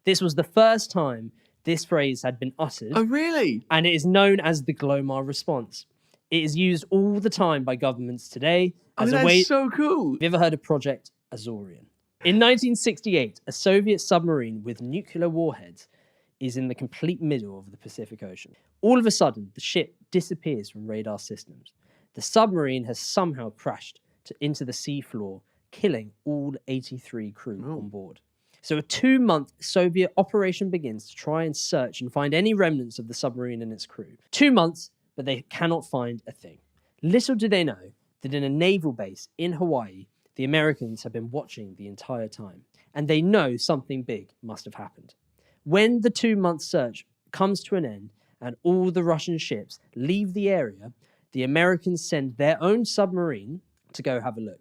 This was the first time this phrase had been uttered. Oh, really? And it is known as the Glomar response. It is used all the time by governments today as a way. That's so cool. Have you ever heard of Project Azorian? In 1968, a Soviet submarine with nuclear warheads is in the complete middle of the Pacific Ocean. All of a sudden, the ship disappears from radar systems. The submarine has somehow crashed into the seafloor, killing all 83 crew on board. So a 2-month Soviet operation begins to try and search and find any remnants of the submarine and its crew. 2 months, but they cannot find a thing. Little do they know that in a naval base in Hawaii, the Americans have been watching the entire time, and they know something big must have happened. When the 2-month search comes to an end and all the Russian ships leave the area, the Americans send their own submarine to go have a look.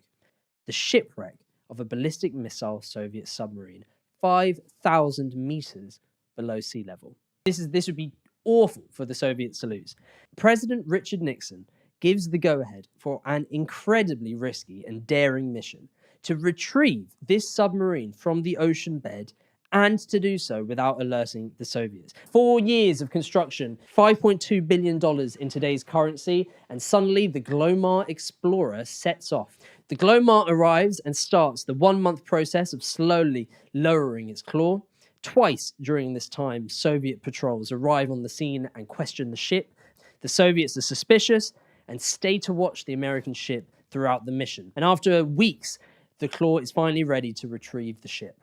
The shipwreck of a ballistic missile Soviet submarine, 5,000 meters below sea level. This would be awful for the Soviets to lose. President Richard Nixon gives the go-ahead for an incredibly risky and daring mission to retrieve this submarine from the ocean bed, and to do so without alerting the Soviets. 4 years of construction, $5.2 billion in today's currency, and suddenly the Glomar Explorer sets off. The Glomar arrives and starts the 1-month process of slowly lowering its claw. Twice during this time, Soviet patrols arrive on the scene and question the ship. The Soviets are suspicious and stay to watch the American ship throughout the mission. And after weeks, the claw is finally ready to retrieve the ship.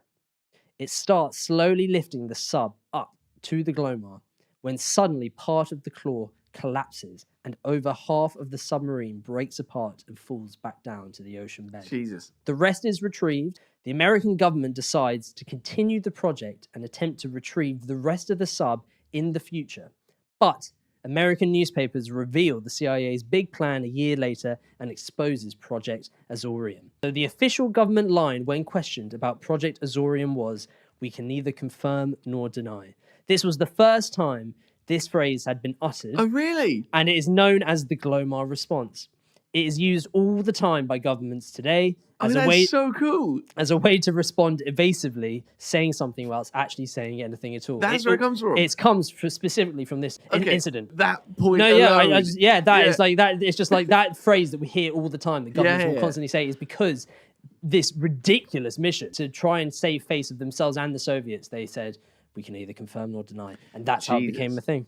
It starts slowly lifting the sub up to the Glomar when suddenly part of the claw collapses and over half of the submarine breaks apart and falls back down to the ocean bed. Jesus. The rest is retrieved. The American government decides to continue the project and attempt to retrieve the rest of the sub in the future. But American newspapers reveal the CIA's big plan a year later and exposes Project Azorian. So the official government line when questioned about Project Azorian was, "We can neither confirm nor deny." This was the first time this phrase had been uttered. Oh, really? And it is known as the Glomar response. It is used all the time by governments today as a way. So cool. As a way to respond evasively, saying something whilst actually saying anything at all. That's where it comes from. It comes specifically from this incident. That point. No, alone. Is like that. It's just like that phrase that we hear all the time. That governments will constantly say is because this ridiculous mission to try and save face of themselves and the Soviets. They said we can neither confirm nor deny, and that's how it became a thing.